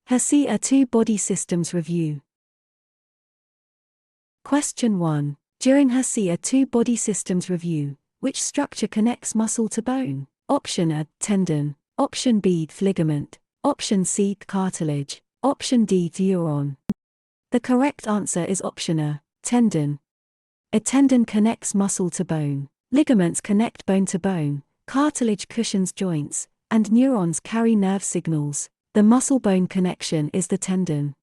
HESI A2 Body Systems Review. Question 1. During HESI A2 Body Systems Review, which structure connects muscle to bone? Option A, tendon. Option B, ligament. Option C, cartilage. Option D, neuron. The correct answer is option A, tendon. A tendon connects muscle to bone. Ligaments connect bone to bone. Cartilage cushions joints, and neurons carry nerve signals. The muscle-bone connection is the tendon.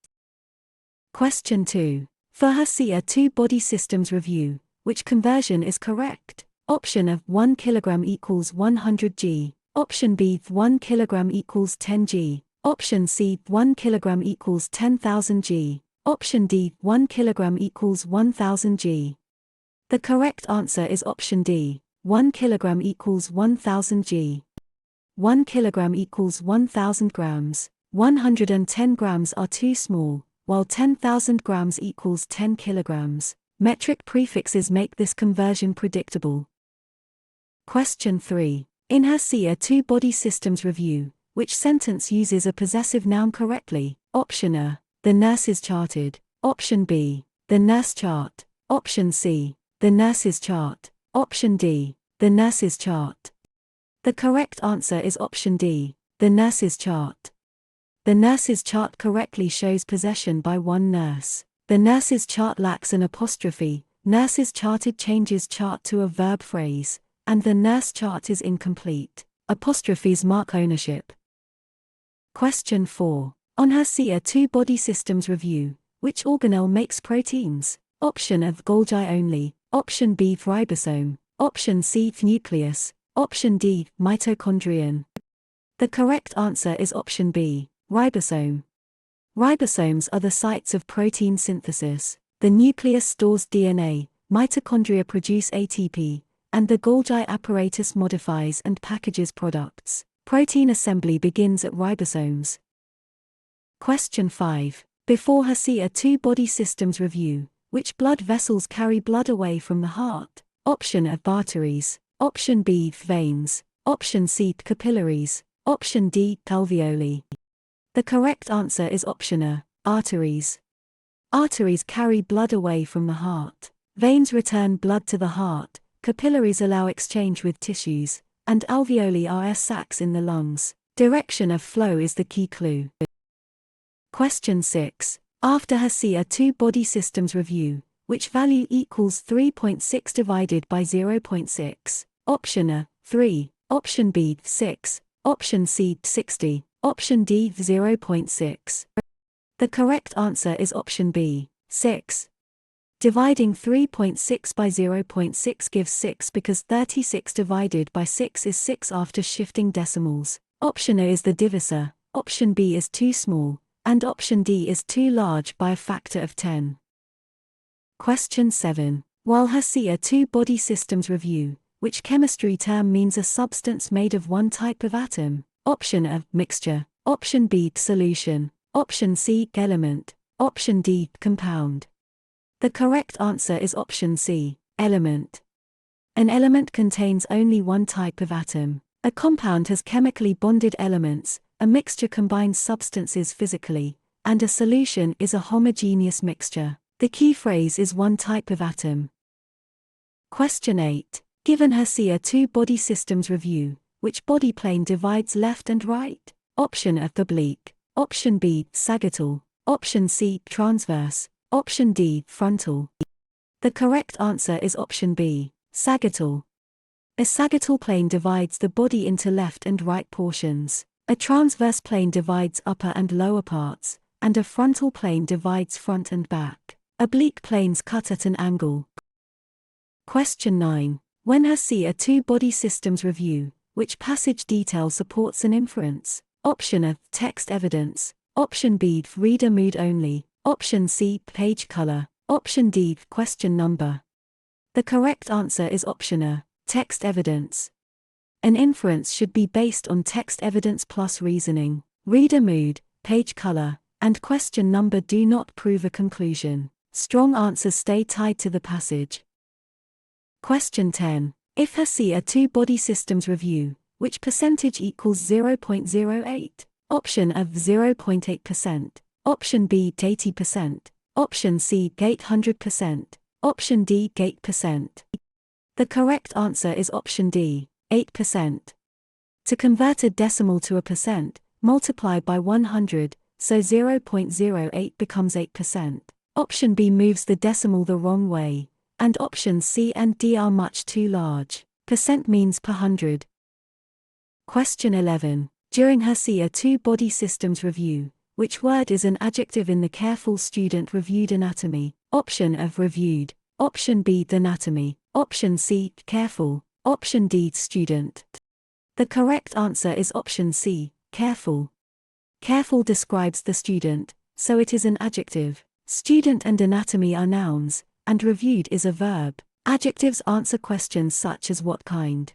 Question 2. For HESI A2 Body Systems Review, which conversion is correct? Option A, 1 kg equals 100 g. Option B, 1 kg equals 10 g. Option C, 1 kg equals 10,000 g. Option D, 1 kg equals 1,000 g. The correct answer is option D, 1 kg equals 1,000 g. 1 kg equals 1,000 grams. 110 grams are too small, while 10,000 grams equals 10 kilograms. Metric prefixes make this conversion predictable. Question 3. In HESI A2 Body Systems Review, which sentence uses a possessive noun correctly? Option A, the nurse is charted. Option B, the nurse chart. Option C, the nurse's chart. Option D, the nurse's chart. The correct answer is option D, the nurse's chart. The nurse's chart correctly shows possession by one nurse. The nurse's chart lacks an apostrophe. Nurse's charted changes chart to a verb phrase, and the nurse chart is incomplete. Apostrophes mark ownership. Question 4. On HESI A2 Body Systems Review, which organelle makes proteins? Option A, Golgi only. Option B, ribosome. Option C, nucleus. Option D, mitochondrion. The correct answer is option B, ribosome. Ribosomes are the sites of protein synthesis. The nucleus stores DNA, mitochondria produce ATP, and the Golgi apparatus modifies and packages products. Protein assembly begins at ribosomes. Question 5. Before HESI A2 Body Systems Review, which blood vessels carry blood away from the heart? Option A, arteries. Option B, veins. Option C, capillaries. Option D, alveoli. The correct answer is option A, arteries. Arteries carry blood away from the heart. Veins return blood to the heart. Capillaries allow exchange with tissues, and alveoli are air sacs in the lungs. Direction of flow is the key clue. Question 6. After HESI A2 Body Systems Review, which value equals 3.6 divided by 0.6? Option A, 3. Option B, 6. Option C, 60. Option D, 0.6. The correct answer is option B, 6. Dividing 3.6 by 0.6 gives 6 because 36 divided by 6 is 6 after shifting decimals. Option A is the divisor, option B is too small, and option D is too large by a factor of 10. Question 7. While HESI A2 Body Systems Review, which chemistry term means a substance made of one type of atom? Option A, mixture. Option B, solution. Option C, element. Option D, compound. The correct answer is option C, element. An element contains only one type of atom. A compound has chemically bonded elements, a mixture combines substances physically, and a solution is a homogeneous mixture. The key phrase is one type of atom. Question 8. Given HESI A2 Body Systems Review, which body plane divides left and right? Option A, oblique. Option B, sagittal. Option C, transverse. Option D, frontal. The correct answer is option B, sagittal. A sagittal plane divides the body into left and right portions. A transverse plane divides upper and lower parts, and a frontal plane divides front and back. Oblique planes cut at an angle. Question 9. When HESI A2 Body Systems Review, which passage detail supports an inference? Option A, text evidence. Option B, reader mood only. Option C, page color. Option D, question number. The correct answer is option A, text evidence. An inference should be based on text evidence plus reasoning. Reader mood, page color, and question number do not prove a conclusion. Strong answers stay tied to the passage. Question 10. If HESI A2 Body Systems Review, which percentage equals 0.08? Option A 0.8%, option B 80%, option C 800%, option D 8%. The correct answer is option D, 8%. To convert a decimal to a percent, multiply by 100, so 0.08 becomes 8%. Option B moves the decimal the wrong way, and options C and D are much too large. Percent means per hundred. Question 11. During HESI A2 Body Systems review, which word is an adjective in the careful student reviewed anatomy? Option A reviewed, option B anatomy, option C careful, option D student. The correct answer is option C, careful. Careful describes the student, so it is an adjective. Student and anatomy are nouns, and reviewed is a verb. Adjectives answer questions such as what kind.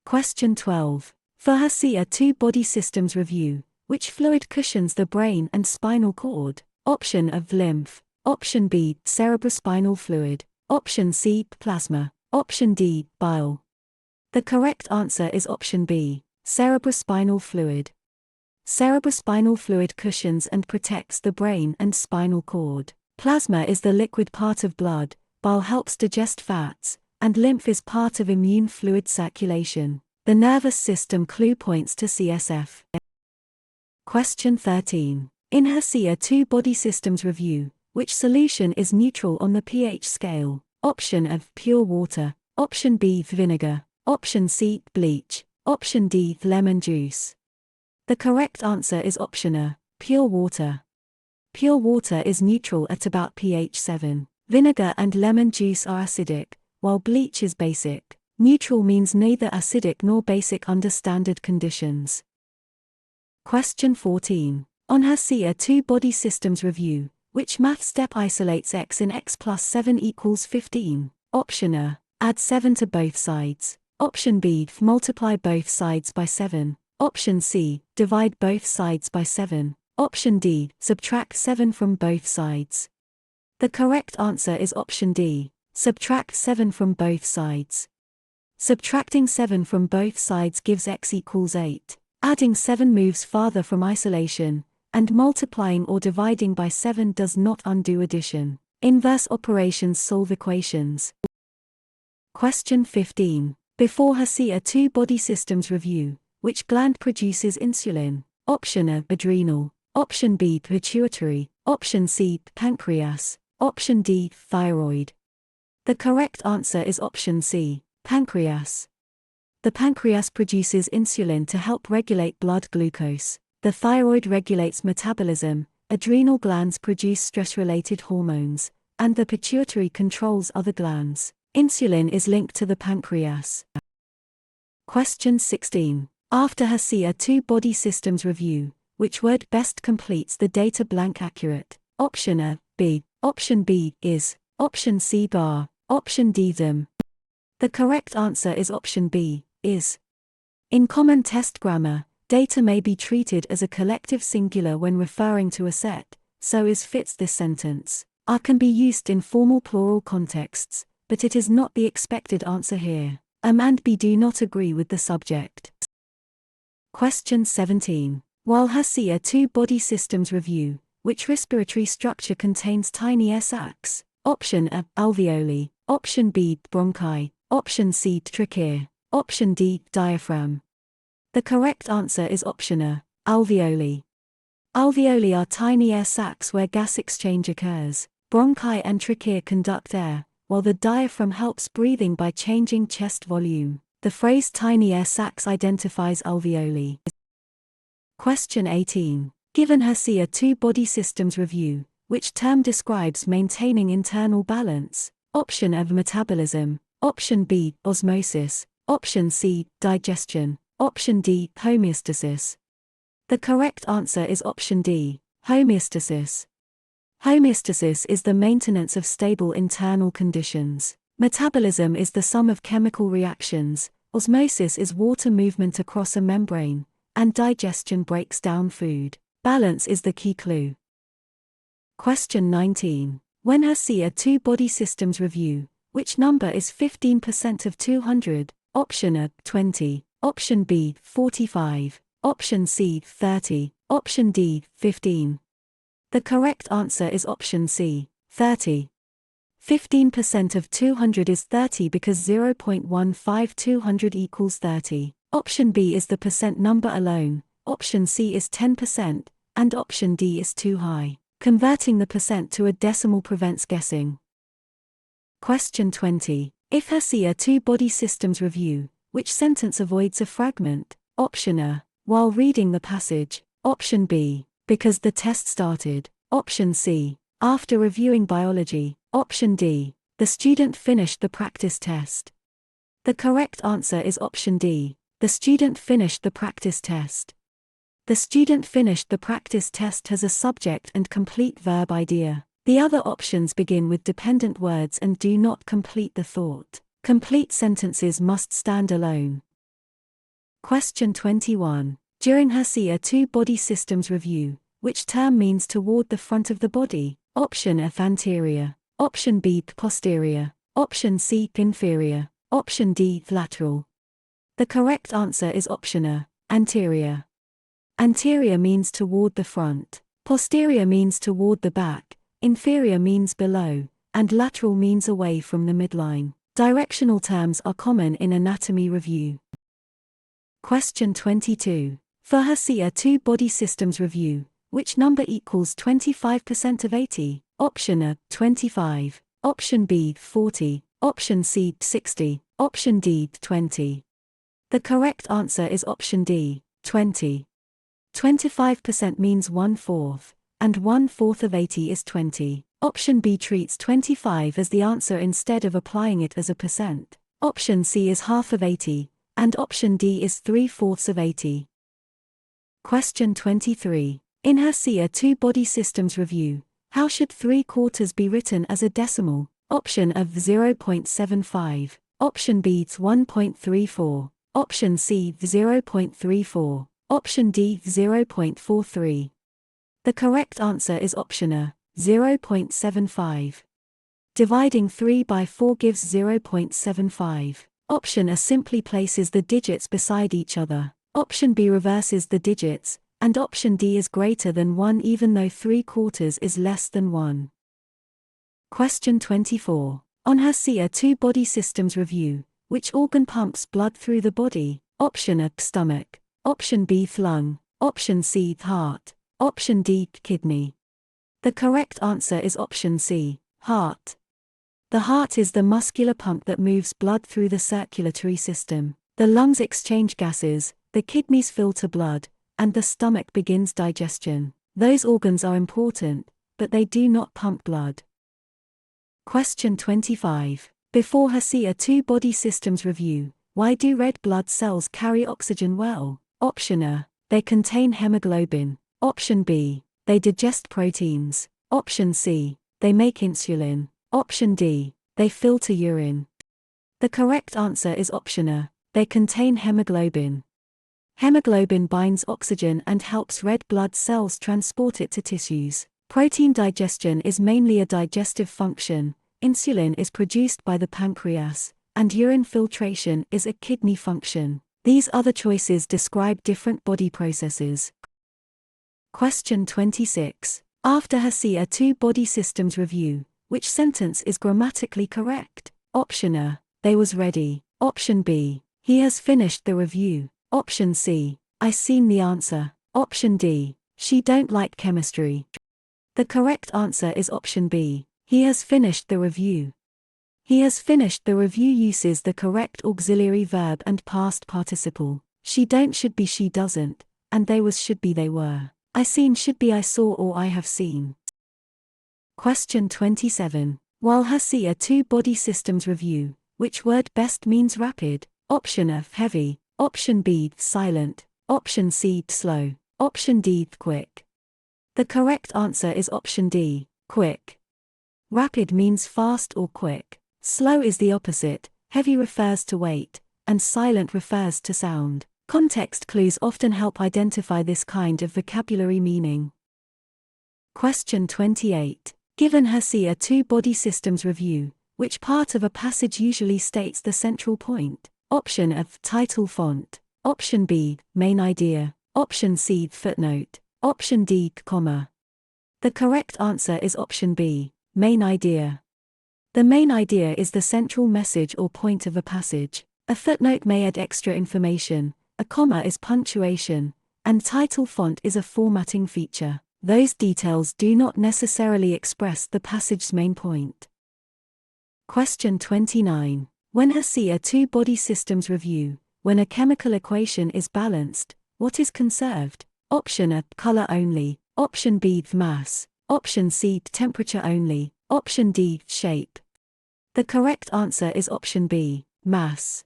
Question 12. For HESI A2 Body Systems review, which fluid cushions the brain and spinal cord? Option A lymph, option B cerebrospinal fluid, option C plasma, option D bile. The correct answer is option B, cerebrospinal fluid. Cerebrospinal fluid cushions and protects the brain and spinal cord. Plasma is the liquid part of blood, bile helps digest fats, and lymph is part of immune fluid circulation. The nervous system clue points to CSF. Question 13. In HESI A2 Body Systems review, which solution is neutral on the pH scale? Option A pure water, option B vinegar, option C bleach, option D lemon juice. The correct answer is option A, pure water. Pure water is neutral at about pH 7. Vinegar and lemon juice are acidic, while bleach is basic. Neutral means neither acidic nor basic under standard conditions. Question 14. On HESI A2 Body Systems review, which math step isolates x in x plus 7 equals 15? Option A, add 7 to both sides. Option B, multiply both sides by 7. Option C, divide both sides by 7. Option D, subtract 7 from both sides. The correct answer is option D, subtract 7 from both sides. Subtracting 7 from both sides gives x equals 8. Adding 7 moves farther from isolation, and multiplying or dividing by 7 does not undo addition. Inverse operations solve equations. Question 15. Before HESI A2 Body Systems review, which gland produces insulin? Option A adrenal, option B pituitary, option C pancreas, option D thyroid. The correct answer is option C, pancreas. The pancreas produces insulin to help regulate blood glucose. The thyroid regulates metabolism, adrenal glands produce stress-related hormones, and the pituitary controls other glands. Insulin is linked to the pancreas. Question 16. After HESI A2 Body Systems review, which word best completes the data blank accurate? Option A, B, option B, is, option C bar, option D them. The correct answer is option B, is. In common test grammar, data may be treated as a collective singular when referring to a set, so is fits this sentence. Are can be used in formal plural contexts, but it is not the expected answer here. And B do not agree with the subject. Question 17. While HESI A2 Body Systems review, which respiratory structure contains tiny sacs? Option A, alveoli, option B, bronchi, option C, trachea, option D, diaphragm. The correct answer is option A, alveoli. Alveoli are tiny air sacs where gas exchange occurs. Bronchi and trachea conduct air, while the diaphragm helps breathing by changing chest volume. The phrase tiny air sacs identifies alveoli. Question 18. Given HESI A2 Body Systems review, which term describes maintaining internal balance? Option A metabolism, option B osmosis, option C digestion, option D homeostasis. The correct answer is option D, homeostasis. Homeostasis is the maintenance of stable internal conditions. Metabolism is the sum of chemical reactions, osmosis is water movement across a membrane, and digestion breaks down food. Balance is the key clue. Question 19. When HESI A2 Body Systems review, which number is 15% of 200? Option A, 20, option B, 45, option C 30, option D 15. The correct answer is option C, 30. 15% of 200 is 30 because 0.15 200 equals 30. Option B is the percent number alone, option C is 10%, and option D is too high. Converting the percent to a decimal prevents guessing. Question 20. If HESI A2 Body Systems review, which sentence avoids a fragment? Option A, while reading the passage. Option B, because the test started. Option C, after reviewing biology. Option D, the student finished the practice test. The correct answer is option D, the student finished the practice test. The student finished the practice test has a subject and complete verb idea. The other options begin with dependent words and do not complete the thought. Complete sentences must stand alone. Question 21. During HESI A2 Body Systems review, which term means toward the front of the body? Option A anterior, option B posterior, option C inferior, option D lateral. The correct answer is option A, anterior. Anterior means toward the front, posterior means toward the back, inferior means below, and lateral means away from the midline. Directional terms are common in anatomy review. Question 22. For HESI A2 Body Systems review, which number equals 25% of 80? Option A, 25, option B, 40, option C, 60, option D, 20. The correct answer is option D, 20. 25% means 1/4, and 1/4 of 80 is 20. Option B treats 25 as the answer instead of applying it as a percent. Option C is half of 80, and option D is 3/4 of 80. Question 23. In HESI A2 Body Systems review, how should 3/4 be written as a decimal? Option A 0.75, option B 1.34, option C 0.34, option D 0.43. The correct answer is option A, 0.75. Dividing 3 by 4 gives 0.75. Option A simply places the digits beside each other. Option B reverses the digits, and option D is greater than 1 even though 3/4 is less than 1. Question 24. On HESI A2 Body Systems review, which organ pumps blood through the body? Option A stomach, option B lung, option C heart, option D kidney. The correct answer is option C, heart. The heart is the muscular pump that moves blood through the circulatory system. The lungs exchange gases, the kidneys filter blood, and the stomach begins digestion. Those organs are important, but they do not pump blood. Question 25. Before HESI A2 Body Systems review, why do red blood cells carry oxygen well? Option A, they contain hemoglobin. Option B, they digest proteins. Option C, they make insulin. Option D, they filter urine. The correct answer is option A, they contain hemoglobin. Hemoglobin binds oxygen and helps red blood cells transport it to tissues. Protein digestion is mainly a digestive function, insulin is produced by the pancreas, and urine filtration is a kidney function. These other choices describe different body processes. Question 26. After HESI A2 Body Systems review, which sentence is grammatically correct? Option A, they was ready. Option B, he has finished the review. Option C, I seen the answer. Option D, she don't like chemistry. The correct answer is option B, he has finished the review. He has finished the review uses the correct auxiliary verb and past participle. She don't should be she doesn't, and they was should be they were. I seen should be I saw or I have seen. Question 27. While HESI A2 Body Systems review, which word best means rapid? Option A heavy, option B silent, option C slow, option D quick. The correct answer is option D, quick. Rapid means fast or quick. Slow is the opposite, heavy refers to weight, and silent refers to sound. Context clues often help identify this kind of vocabulary meaning. Question 28. Given HESI A2 Body Systems review, which part of a passage usually states the central point? Option A title font, option B main idea, Option C, footnote. Option D, comma. The correct answer is option B, main idea. The main idea is the central message or point of a passage. A footnote may add extra information, a comma is punctuation, and title font is a formatting feature. Those details do not necessarily express the passage's main point. Question 29. When HESI A2 Body Systems review, when a chemical equation is balanced, what is conserved? Option A, color only. Option B, mass. Option C, temperature only. Option D, shape. The correct answer is option B, mass.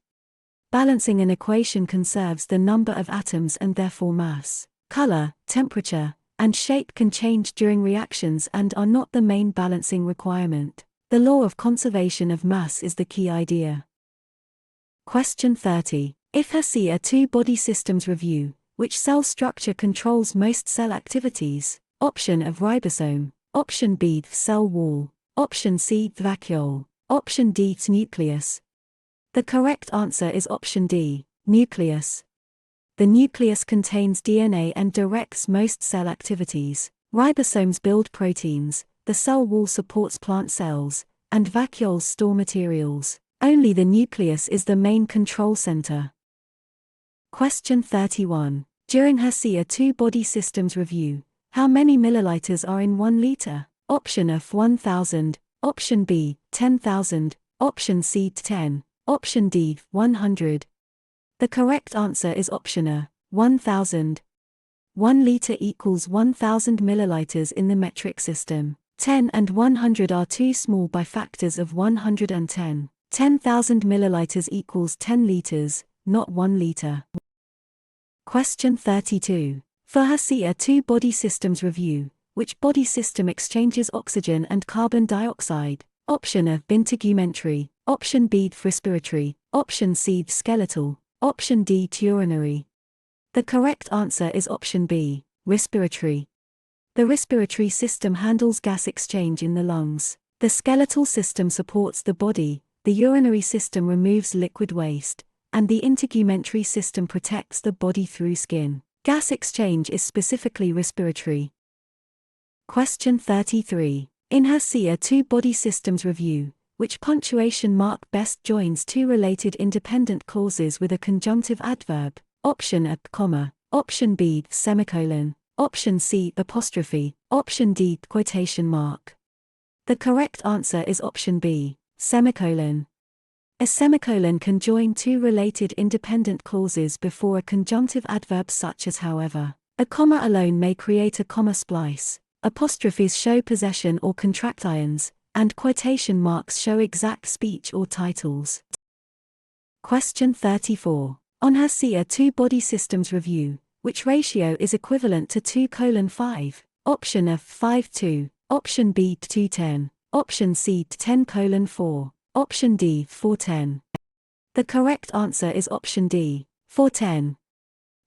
Balancing an equation conserves the number of atoms and therefore mass. Color, temperature, and shape can change during reactions and are not the main balancing requirement. The law of conservation of mass is the key idea. Question 30. If HESI A2 Body Systems review, which cell structure controls most cell activities? Option of ribosome. Option B, cell wall. Option C, vacuole. Option D, nucleus. The correct answer is option D, nucleus. The nucleus contains DNA and directs most cell activities. Ribosomes build proteins, the cell wall supports plant cells, and vacuoles store materials. Only the nucleus is the main control center. Question 31. During HESI A2 Body Systems review, how many milliliters are in 1 liter? Option F, 1000. Option B, 10,000. Option C, 10. Option D, 100. The correct answer is option A, 1000. 1 liter equals 1000 milliliters in the metric system. 10 and 100 are too small by factors of 110. 10,000 milliliters equals 10 liters, not 1 liter. Question 32. For HESI A2 Body Systems review, which body system exchanges oxygen and carbon dioxide? Option A, integumentary. Option B, respiratory. Option C, skeletal. Option D, urinary. The correct answer is option B, respiratory. The respiratory system handles gas exchange in the lungs. The skeletal system supports the body, the urinary system removes liquid waste, and the integumentary system protects the body through skin. Gas exchange is specifically respiratory. Question 33. In HESI A2 Body Systems review, which punctuation mark best joins two related independent clauses with a conjunctive adverb? Option A, comma. Option B, semicolon. Option C, apostrophe. Option D, quotation mark. The correct answer is option B, semicolon. A semicolon can join two related independent clauses before a conjunctive adverb such as however. A comma alone may create a comma splice. Apostrophes show possession or contractions, and quotation marks show exact speech or titles. Question 34. On HESI A2 Body Systems review, which ratio is equivalent to 2:5? Option F, 5:2. Option B, 2:10. Option C, 10:4. Option D, 4:10. The correct answer is option D, 4:10.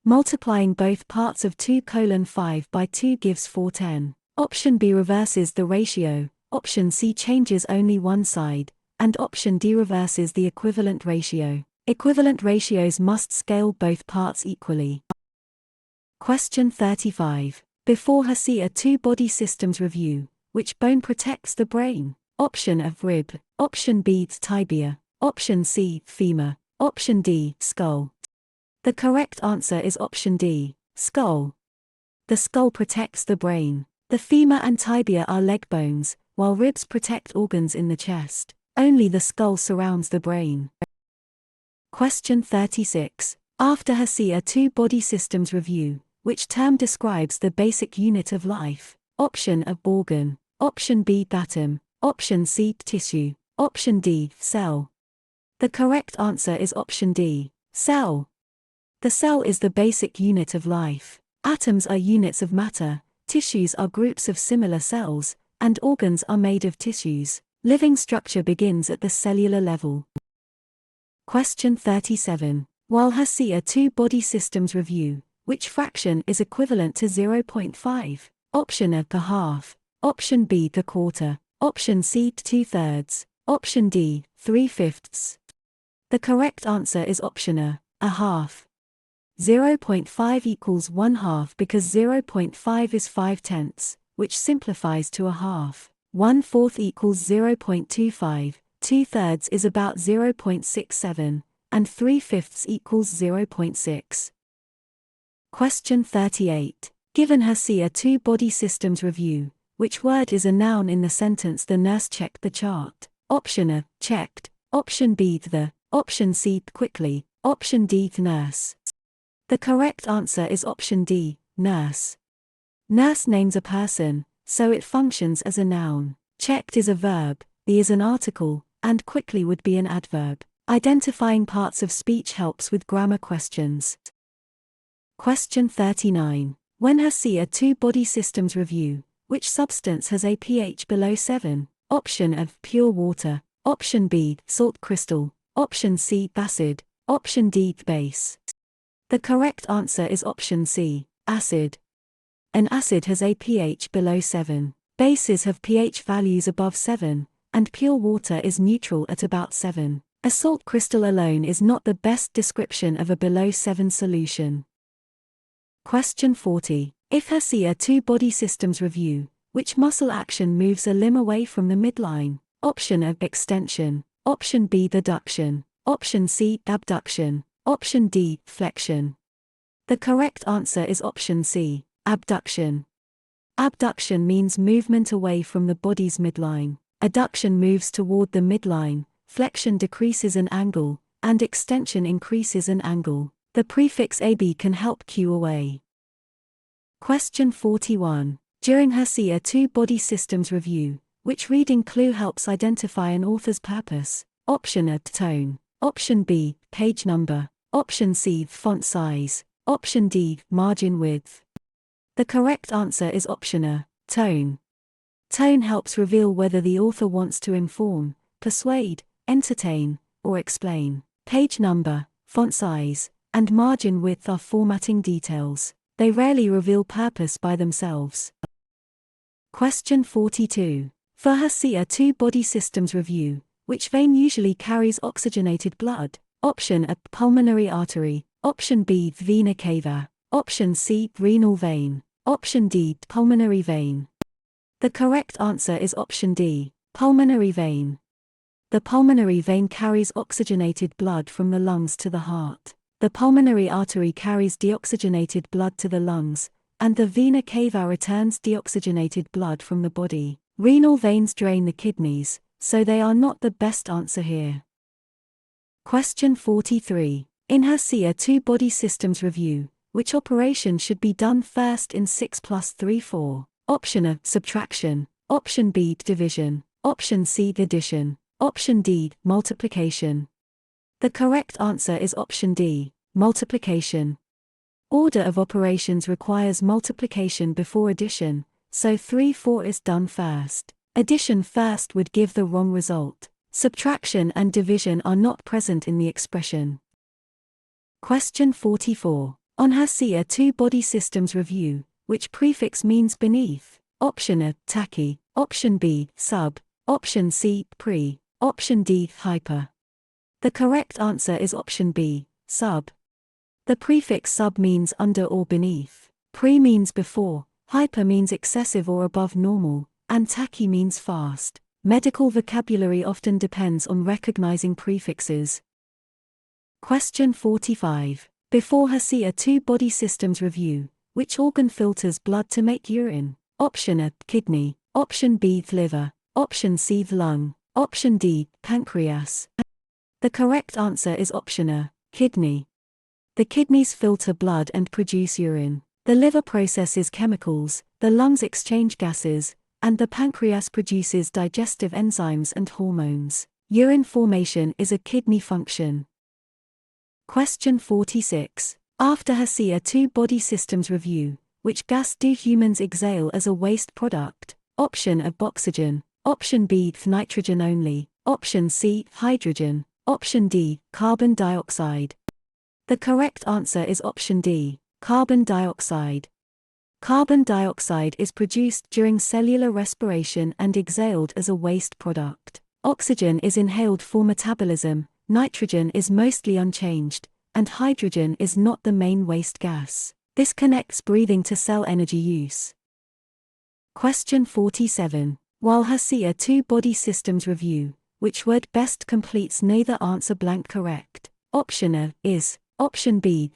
Multiplying both parts of 2:5 by 2 gives 4:10. Option B reverses the ratio, option C changes only one side, and option D reverses the equivalent ratio. Equivalent ratios must scale both parts equally. Question 35. Before HESI A2 Body Systems review, which bone protects the brain? Option A, rib. Option B, tibia. Option C, femur. Option D, skull. The correct answer is option D, skull. The skull protects the brain. The femur and tibia are leg bones, while ribs protect organs in the chest. Only the skull surrounds the brain. Question 36. After HESI A2 Body Systems review, which term describes the basic unit of life? Option A, organ. Option B, atom. Option C, tissue. Option D, cell. The correct answer is option D, cell. The cell is the basic unit of life. Atoms are units of matter, tissues are groups of similar cells, and organs are made of tissues. Living structure begins at the cellular level. Question 37. While HESI A2 Body Systems review, which fraction is equivalent to 0.5? Option A, the half. Option B, the quarter. Option C, 2/3. Option D, 3/5. The correct answer is option A half. 0.5 equals 1/2 because 0.5 is 5/10, which simplifies to a half. 1/4 equals 0.25, 2/3 is about 0.67, and 3/5 equals 0.6. Question 38. Given HESI A2 Body Systems review, which word is a noun in the sentence "The nurse checked the chart"? Option A, checked. Option B, the. Option C, quickly. Option D, nurse. The correct answer is option D, nurse. Nurse names a person, so it functions as a noun. Checked is a verb, the is an article, and quickly would be an adverb. Identifying parts of speech helps with grammar questions. Question 39. When HESI A2 Body Systems review, which substance has a pH below 7? Option A, pure water. Option B, salt crystal. Option C, acid. Option D, base. The correct answer is option C, acid. An acid has a pH below 7. Bases have pH values above 7, and pure water is neutral at about 7. A salt crystal alone is not the best description of a below 7 solution. Question 40. If HESI A2 Body Systems review, which muscle action moves a limb away from the midline? Option A, extension. Option B, adduction. Option C, abduction. Option D, flexion. The correct answer is option C, abduction. Abduction means movement away from the body's midline. Adduction moves toward the midline, flexion decreases an angle, and extension increases an angle. The prefix AB can help cue away. Question 41. During HESI A2 Body Systems review, which reading clue helps identify an author's purpose? Option A, tone. Option B, page number. Option C, font size. Option D, margin width. The correct answer is option A, tone. Tone helps reveal whether the author wants to inform, persuade, entertain, or explain. Page number, font size, and margin width are formatting details. They rarely reveal purpose by themselves. Question 42. For HESI A2 Body Systems review, which vein usually carries oxygenated blood? Option A, pulmonary artery. Option B, vena cava. Option C, renal vein. Option D, pulmonary vein. The correct answer is option D, pulmonary vein. The pulmonary vein carries oxygenated blood from the lungs to the heart. The pulmonary artery carries deoxygenated blood to the lungs, and the vena cava returns deoxygenated blood from the body. Renal veins drain the kidneys, so they are not the best answer here. Question 43. In HESI A2 Body Systems review, which operation should be done first in 6+3/4? Option A, subtraction. Option B, division. Option C, addition. Option D, multiplication. The correct answer is option D, multiplication. Order of operations requires multiplication before addition, so 3/4 is done first. Addition first would give the wrong result. Subtraction and division are not present in the expression. Question 44. On HESI A2 Body Systems review, which prefix means beneath? Option A, tachy. Option B, sub. Option C, pre. Option D, hyper. The correct answer is option B, sub. The prefix sub means under or beneath. Pre means before, hyper means excessive or above normal, and tachy means fast. Medical vocabulary often depends on recognizing prefixes. Question 45. Before HESI A2 Body Systems review, which organ filters blood to make urine? Option A, kidney. Option B, liver. Option C, lung. Option D, pancreas. The correct answer is option A, kidney. The kidneys filter blood and produce urine. The liver processes chemicals, the lungs exchange gases, and the pancreas produces digestive enzymes and hormones. Urine formation is a kidney function. Question 46. After HESI A2 Body Systems review, which gas do humans exhale as a waste product? Option A, oxygen. Option B, nitrogen only. Option C, hydrogen. Option D, carbon dioxide. The correct answer is option D, carbon dioxide. Carbon dioxide is produced during cellular respiration and exhaled as a waste product. Oxygen is inhaled for metabolism, nitrogen is mostly unchanged, and hydrogen is not the main waste gas. This connects breathing to cell energy use. Question 47. While HESI A2 Body Systems review, which word best completes neither answer blank correct? Option A is, option B,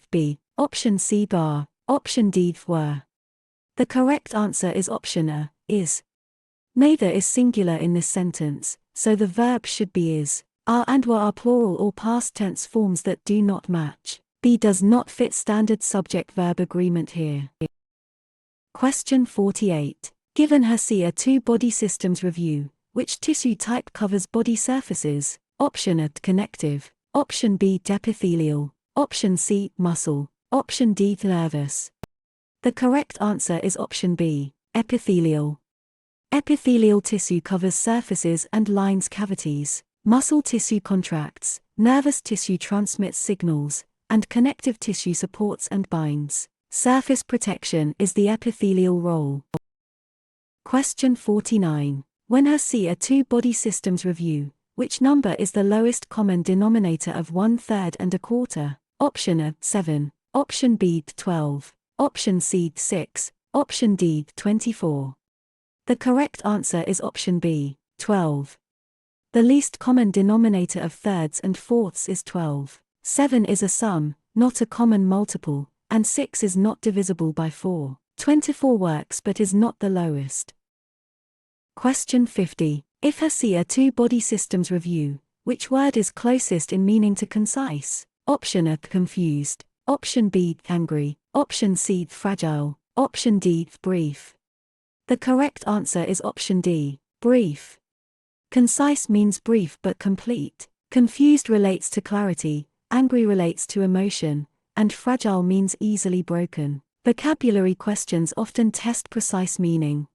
option C bar, option D were. The correct answer is option A, is. Neither is singular in this sentence, so the verb should be is. Are and were are plural or past tense forms that do not match. B does not fit standard subject-verb agreement here. Question 48. Given HESI A2 Body Systems review, which tissue type covers body surfaces? Option A, connective. Option B, epithelial. Option C, muscle. Option D, nervous. The correct answer is option B, epithelial. Epithelial tissue covers surfaces and lines cavities. Muscle tissue contracts, nervous tissue transmits signals, and connective tissue supports and binds. Surface protection is the epithelial role. Question 49. When HESI A2 Body Systems review, which number is the lowest common denominator of 1/3 and 1/4? Option A, 7. Option B, 12. Option C, 6. Option D, 24. The correct answer is option B, 12. The least common denominator of thirds and fourths is 12. 7 is a sum, not a common multiple, and 6 is not divisible by 4. 24 works but is not the lowest. Question 50. If HESI A2 Body Systems review, which word is closest in meaning to concise? Option A, confused. Option B, angry. Option C, fragile. Option D, brief. The correct answer is option D, brief. Concise means brief but complete. Confused relates to clarity, angry relates to emotion, and fragile means easily broken. Vocabulary questions often test precise meaning.